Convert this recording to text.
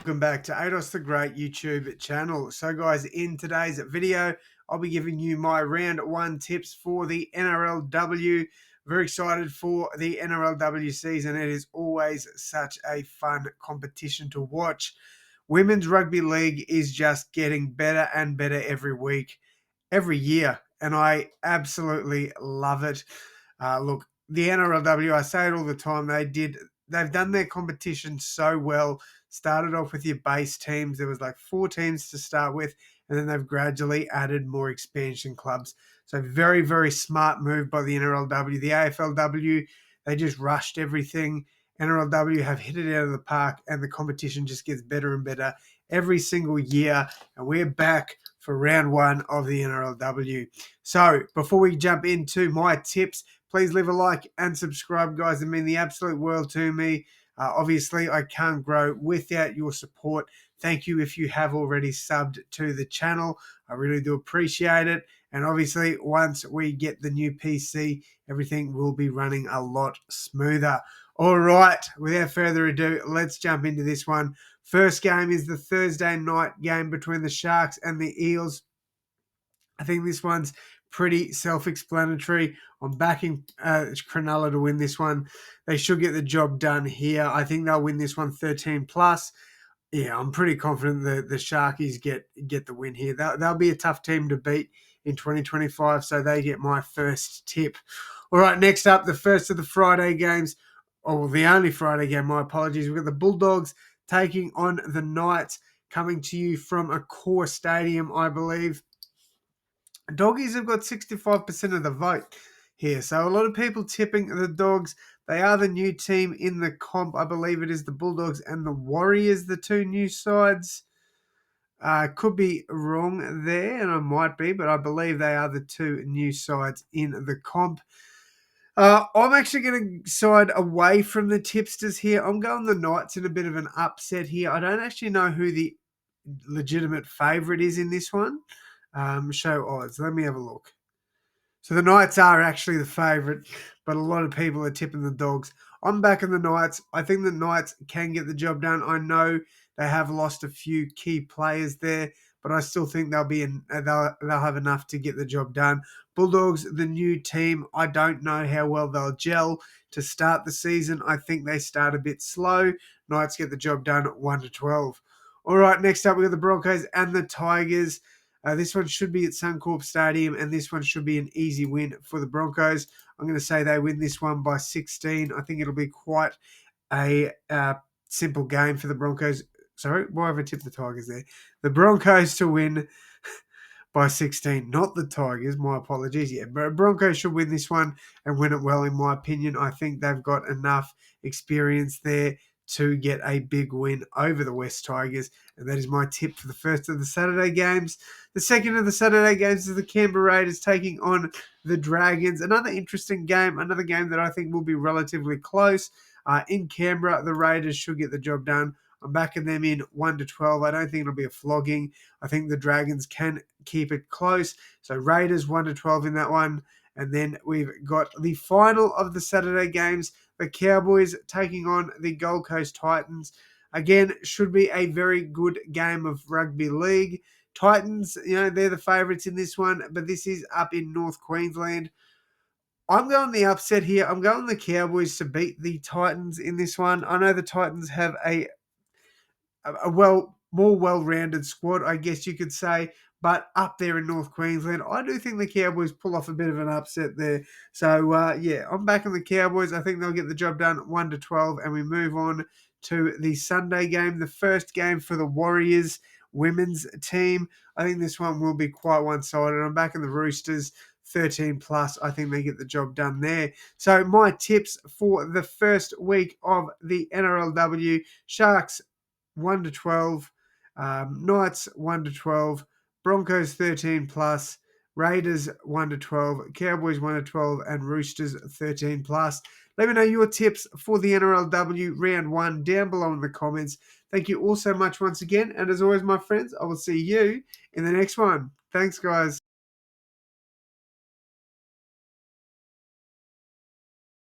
Welcome back to AdosTheGreat YouTube channel. So guys, in today's video, I'll be giving you my round one tips for the NRLW. Very excited for the NRLW season. It is always such a fun competition to watch. Women's Rugby League is just getting better and better every week, every year, and I absolutely love it. Look, the NRLW, I say it all the time, they've done their competition so well. Started off with your base teams. There was like 4 teams to start with, and then they've gradually added more expansion clubs. So very, very smart move by the NRLW. The AFLW, they just rushed everything. NRLW have hit it out of the park, and the competition just gets better and better every single year. And we're back for round one of the NRLW. So before we jump into my tips, please leave a like and subscribe, guys. It means the absolute world to me. Obviously, I can't grow without your support. Thank you if you have already subbed to the channel. I really do appreciate it. And obviously, once we get the new PC, everything will be running a lot smoother. All right, without further ado, let's jump into this one. First game is the Thursday night game between the Sharks and the Eels. I think this one's pretty self-explanatory. I'm backing Cronulla to win this one. They should get the job done here. I think they'll win this one 13+. Yeah, I'm pretty confident that the Sharkies get the win here. They'll be a tough team to beat in 2025, so they get my first tip. All right, next up, the first of the Friday games, or the only Friday game, my apologies. We've got the Bulldogs taking on the Knights, coming to you from a core stadium, I believe. Doggies have got 65% of the vote here. So a lot of people tipping the Dogs. They are the new team in the comp. I believe it is the Bulldogs and the Warriors, the two new sides. Could be wrong there, and I might be, but I believe they are the two new sides in the comp. I'm actually going to side away from the tipsters here. I'm going the Knights in a bit of an upset here. I don't actually know who the legitimate favourite is in this one. Show odds. Let me have a look. So the Knights are actually the favourite, but a lot of people are tipping the Dogs. I'm backing the Knights. I think the Knights can get the job done. I know they have lost a few key players there, but I still think they'll have enough to get the job done. Bulldogs, the new team. I don't know how well they'll gel to start the season. I think they start a bit slow. Knights get the job done at 1-12. All right, next up we got the Broncos and the Tigers. This one should be at Suncorp Stadium, and this one should be an easy win for the Broncos. I'm going to say they win this one by 16. I think it'll be quite a simple game for the Broncos. Sorry, why have I tipped the Tigers there? The Broncos to win by 16, not the Tigers. My apologies. Yeah, but Broncos should win this one and win it well, in my opinion. I think they've got enough experience there to get a big win over the West Tigers. And that is my tip for the first of the Saturday games. The second of the Saturday games is the Canberra Raiders taking on the Dragons. Another interesting game, another game that I think will be relatively close. In Canberra, the Raiders should get the job done. I'm backing them in 1-12. I don't think it'll be a flogging. I think the Dragons can keep it close. So Raiders 1-12 in that one. And then we've got the final of the Saturday games, the Cowboys taking on the Gold Coast Titans. Again, should be a very good game of rugby league. Titans, they're the favourites in this one, but this is up in North Queensland. I'm going the upset here. I'm going the Cowboys to beat the Titans in this one. I know the Titans have a more well-rounded squad, I guess you could say, but up there in North Queensland, I do think the Cowboys pull off a bit of an upset there. So, I'm backing the Cowboys. I think they'll get the job done 1-12, and we move on to the Sunday game, the first game for the Warriors women's team. I think this one will be quite one-sided. I'm backing the Roosters 13+. I think they get the job done there. So my tips for the first week of the NRLW: Sharks 1-12, Knights 1-12, Broncos 13+, Raiders 1-12, Cowboys 1-12, and Roosters 13+. Let me know your tips for the NRLW round one down below in the comments. Thank you all so much once again, and as always, my friends, I will see you in the next one. Thanks, guys.